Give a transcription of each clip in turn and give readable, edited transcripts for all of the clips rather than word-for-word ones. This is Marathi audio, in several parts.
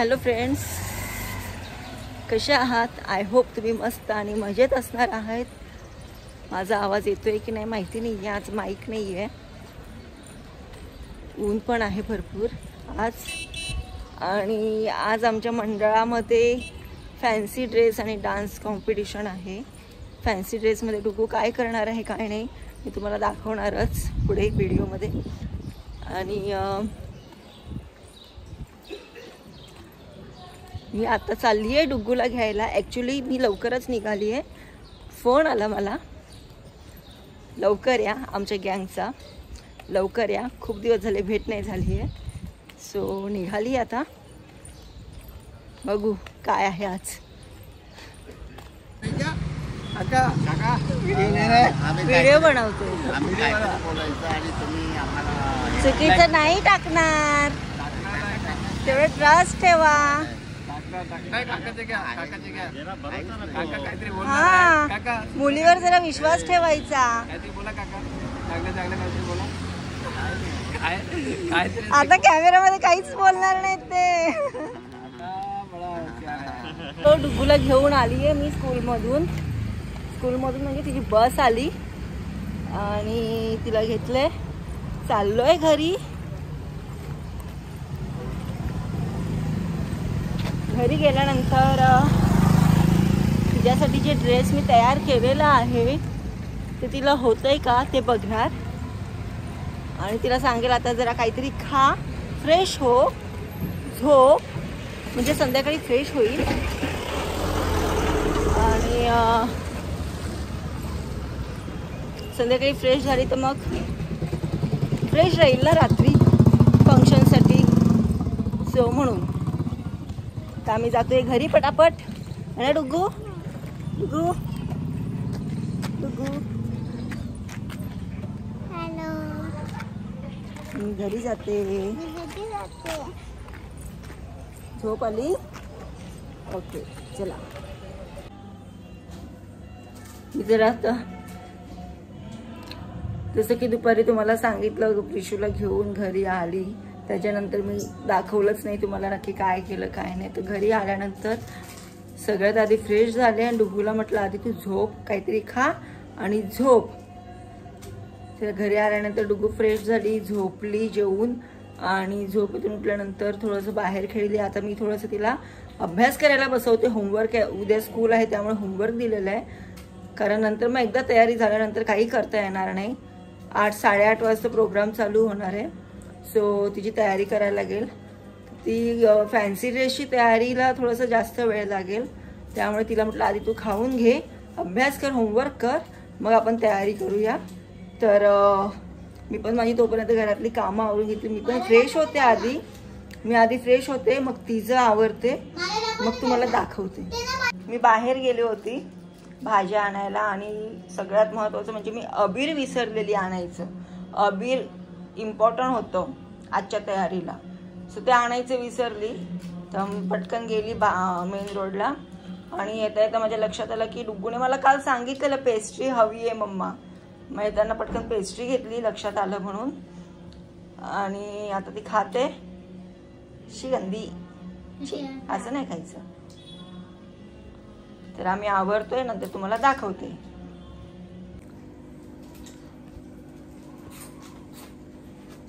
हॅलो फ्रेंड्स, कशा आहात? आय होप तुम्ही मस्त आणि मजेत असणार आहात. माझा आवाज येतोय की नाही माहिती नाही आहे. आज माईक नाही आहे, ऊन पण आहे भरपूर आज. आणि आज आमच्या मंडळामध्ये फॅन्सी ड्रेस आणि डान्स कॉम्पिटिशन आहे. फॅन्सी ड्रेसमध्ये डुगू काय करणार आहे काय नाही मी तुम्हाला दाखवणारच पुढे व्हिडिओमध्ये. आणि मी आता चालली आहे डुग्गूला घ्यायला. ॲक्च्युली मी लवकरच निघाली आहे. फोन आला मला, लवकर या, आमच्या गँगचा लवकर या, खूप दिवस झाले भेट नाही झाली आहे. सो निघाली आता, बघू काय आहे आज. व्हिडिओ बनवतोय, चुकीचं नाही टाकणार, तेवढं ट्रस्ट ठेवा. हा, मुलीवर जरा विश्वास ठेवायचा. आता कॅमेरामध्ये काहीच बोलणार नाही ते. तो डुगूला घेऊन आली आहे मी स्कूलमधून म्हणजे तिची बस आली आणि तिला घेतलंय, चाललोय घरी. घरी गेल्यानंतर तिच्यासाठी जे ड्रेस मी तयार केलेला आहे ते तिला होतंय का ते बघणार. आणि तिला सांगेल आता जरा काहीतरी खा, फ्रेश हो, झोप, म्हणजे संध्याकाळी फ्रेश होईल. आणि संध्याकाळी फ्रेश झाली तर मग फ्रेश राहील ना रात्री फंक्शनसाठी. सो म्हणून तर आम्ही जातोय घरी पटापट. आणि डुगू डुगू डुगू हॅलो, मी घरी जाते. झोप आली? ओके चला. मी जरा आता जसं की दुपारी तुम्हाला सांगितलं प्रिशूला घेऊन घरी आली, त्याच्यानंतर मी दाखवलंच नाही तुम्हाला नक्की काय केलं काय नाही. तर घरी आल्यानंतर सगळ्यात आधी फ्रेश झाले आणि डुगूला म्हटलं आधी तू झोप, काहीतरी खा आणि झोप. तर घरी आल्यानंतर डुगू फ्रेश झाली, झोपली जेवून. आणि झोपेतून उठल्यानंतर थोडंसं बाहेर खेळली. आता मी थोडंसं तिला अभ्यास करायला बसवते. होमवर्क आहे, उद्या स्कूल आहे त्यामुळे होमवर्क दिलेलं आहे. कारण नंतर मग एकदा तयारी झाल्यानंतर काही करता येणार नाही. 8-8:30 वाजता प्रोग्राम चालू होणार आहे. सो तिची तयारी करायला लागेल. ती फॅन्सी ड्रेसची तयारीला थोडंसं जास्त वेळ लागेल, त्यामुळे तिला म्हटलं आधी तू खाऊन घे, अभ्यास कर, होमवर्क कर, मग आपण तयारी करूया. तर मी पण माझी तोपर्यंत घरातली कामं आवरून घेतली. मी पण फ्रेश होते आधी, फ्रेश होते, मग तिचं आवरते, मग तुम्हाला दाखवते. मी बाहेर गेले होती भाज्या आणायला आणि सगळ्यात महत्त्वाचं म्हणजे मी अबीर विसरलेली आणायचं. अबीर इम्पॉर्टंट होतं आजच्या तयारीला. सो ते आणायचं विसरली. तर पटकन गेली मेन रोडला. आणि येता येता माझ्या लक्षात आलं की डुग्गूने मला काल सांगितलेलं पेस्ट्री हवी आहे मम्मा. मग येताना पटकन पेस्ट्री घेतली, लक्षात आलं म्हणून. आणि आता ती खाते. शिगंदी असं नाही खायचं. तर आम्ही आवरतोय, नंतर तुम्हाला दाखवते.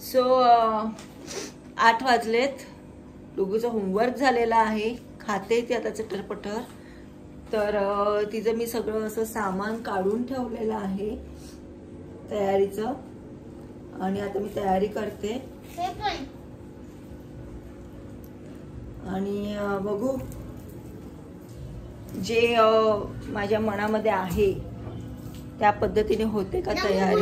सो 8 वाजलेत. डुगूचं होमवर्क झालेलं आहे, खाते ती आता चटरपटर. तर तिचं मी सगळं असं सामान काढून ठेवलेलं आहे तयारीचं. आणि आता मी तयारी करते आणि बघू जे माझ्या मनामध्ये आहे त्या पद्धतीने होते का तयारी.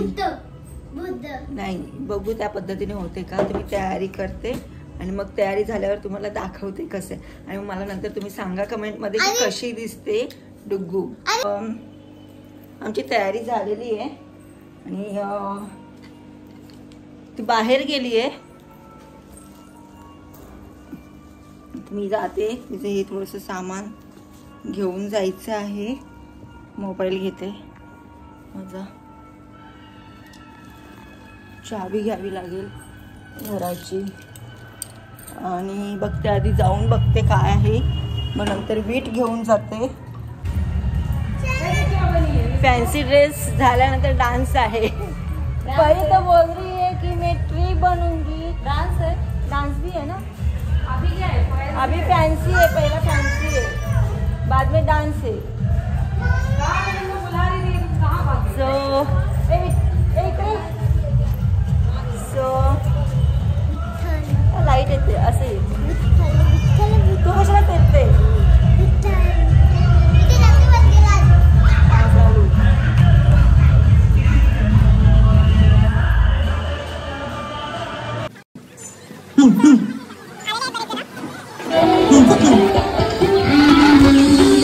नाही, बघू त्या पद्धतीने होते का. तर मी तयारी करते आणि मग तयारी झाल्यावर तुम्हाला दाखवते कसं. आणि मला नंतर तुम्ही सांगा कमेंटमध्ये की कशी दिसते डुग्गू. आमची तयारी झालेली आहे आणि ती बाहेर गेली आहे. मी जाते, तिचं हे थोडंसं सामान घेऊन जायचं आहे. मोबाईल घेते माझा, चाबी घ्यावी लागेल घराची. आणि बघते, आधी जाऊन बघते काय आहे, मग नंतर वीट घेऊन जाते. फॅन्सी ड्रेस झाल्यानंतर डान्स आहे. पहले तो बोल रही है कि मैं ट्री बनूंगी. डांस है, डांस भी है ना. अभी क्या है? अभी फैंसी है, पहला फैंसी है, बाद में डांस है. सो लाईट येते असं येते. तू कशाला पेटते?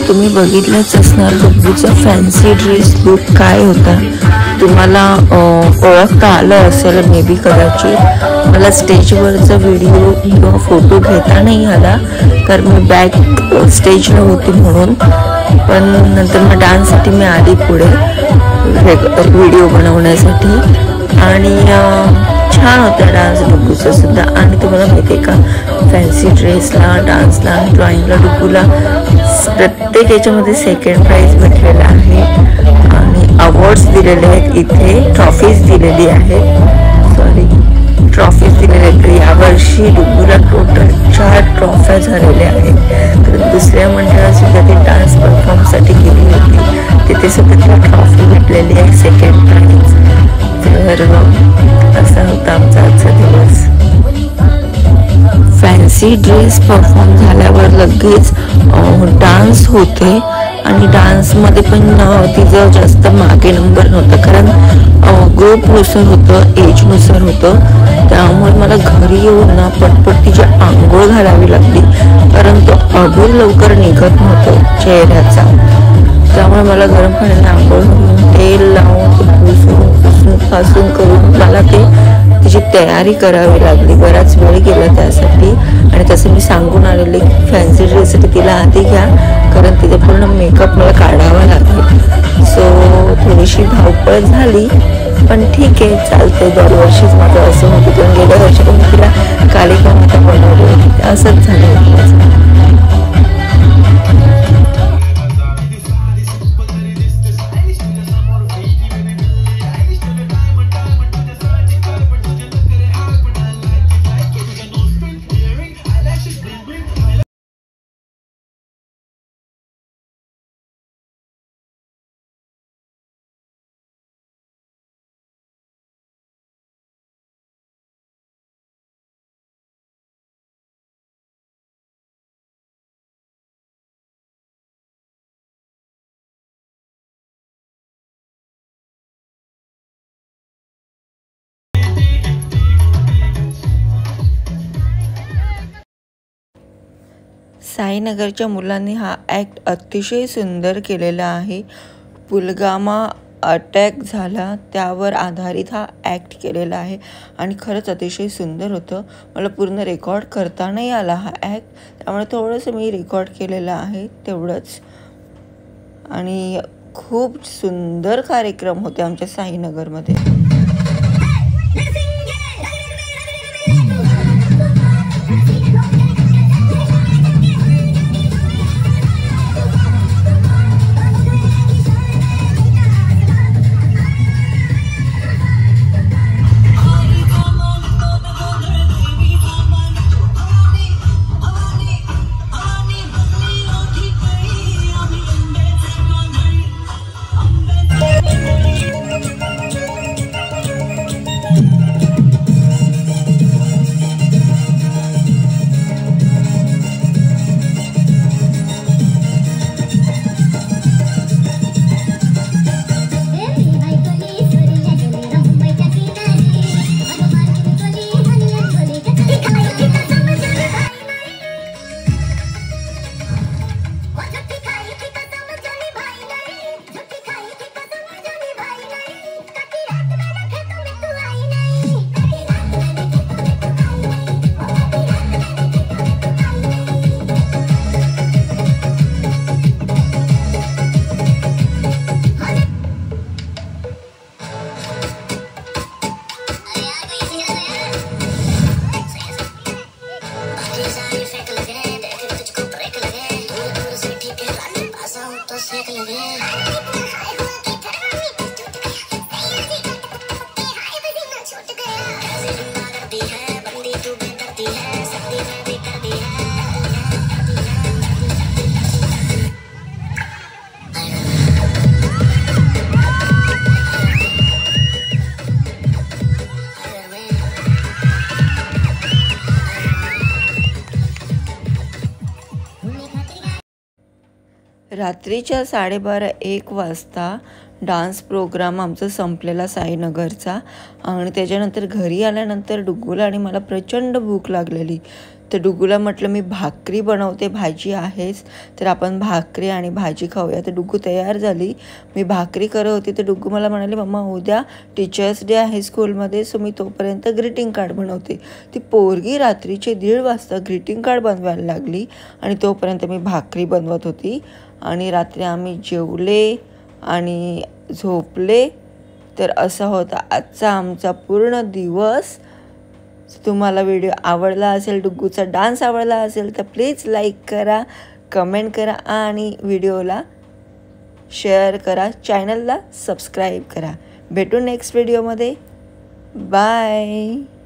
तुम्ही बघितलंच असणार डुग्गूचा फॅन्सी ड्रेस लुक काय होता. तुम्हाला ओळखता आलं असेल मे बी कदाचित. मला स्टेजवरचा व्हिडिओ किंवा फोटो घेता नाही आला कारण मी बॅक स्टेजला होती म्हणून. पण नंतर मग डान्ससाठी मी आली पुढे व्हिडिओ बनवण्यासाठी. आणि छान होता डान्स डुग्गूचा सुद्धा. आणि तुम्हाला माहिती आहे का, फॅन्सी ड्रेसला, डान्सला, ड्रॉइंगला डुग्गूला प्रत्येक याच्यामध्ये सेकंड प्राइज भेटलेला आहे. आणि अवॉर्ड्स दिलेले आहेत, इथे ट्रॉफीज दिलेली आहेत. ट्रॉफीज दिलेले आहेत. यावर्षी डुग्गूला टोटल 4 ट्रॉफ्या झालेल्या आहेत. तर दुसऱ्या मंडळात सुद्धा ती डान्स परफॉर्मसाठी गेली होती, तिथे सुद्धा तिला ट्रॉफी भेटलेली आहे, सेकंड प्राइज. तर असा होता आमचा आजचा दिवस. फॅन्सी ड्रेस परफॉर्म झाल्यावर लगेच डान्स होते. आणि डान्समध्ये पण तिचं जास्त मागे नंबर नव्हता कारण ग्रुपनुसार होतं, एजनुसार होतं. त्यामुळे मला घरी येऊन ना पटपट तिची आंघोळ घालावी लागली कारण तो अगोदर लवकर निघत नव्हतं चेहऱ्याचा. त्यामुळे मला गरम पाण्याने आंघोळ घालून तेल लावून पुसून करून मला तिची तयारी करावी लागली. बराच वेळ गेला त्यासाठी. आणि तसं मी सांगून आलेले की फॅन्सी ड्रेससाठी तिला आधी घ्या कारण तिचा पूर्ण मेकअप मला काढावा लागेल. सो थोडीशी धावपळ झाली पण ठीक आहे, चालते. दरवर्षीच माझं असं होतं. पण गेल्या वर्षी पण तिला कालिका माता बनवली होती, असंच झालं होतं. साईनगरच्या मुलांनी हा ॲक्ट अतिशय सुंदर केलेला आहे. पुलगामा अटॅक झाला त्यावर आधारित हा ॲक्ट केलेला आहे आणि खरंच अतिशय सुंदर होतं. मला पूर्ण रेकॉर्ड करता नाही आला हा ॲक्ट, त्यामुळे थोडंसं मी रेकॉर्ड केलेलं आहे तेवढंच. आणि खूप सुंदर कार्यक्रम होते आमच्या साईनगरमध्ये. रात्रीच्या 12:30-1 वाजता डान्स प्रोग्राम आमचा संपलेला साईनगरचा. आणि त्याच्यानंतर घरी आल्यानंतर डुग्गूला आणि मला प्रचंड भूक लागलेली. तर डुग्गूला म्हटलं मी भाकरी बनवते, भाजी आहेच तर आपण भाकरी आणि भाजी खाऊया. तर डुग्गू तयार झाली. मी भाकरी करत होती तर डुग्गू मला म्हणाले मम्मा उद्या टीचर्स डे आहे स्कूलमध्ये, सो मी तोपर्यंत ग्रीटिंग कार्ड बनवते. ती पोरगी रात्रीचे 1:30 वाजता ग्रीटिंग कार्ड बनवायला लागली आणि तोपर्यंत मी भाकरी बनवत होती. आणि रात्री आम्ही जेवले आणि झोपले. तर असा होता आजचा आमचा पूर्ण दिवस. तुम्हाला व्हिडिओ आवडला असेल, डुग्गूचा डान्स आवडला असेल तर प्लीज लाईक करा, कमेंट करा आणि व्हिडिओला शेअर करा, चॅनलला सबस्क्राईब करा. भेटू नेक्स्ट व्हिडिओमध्ये. बाय.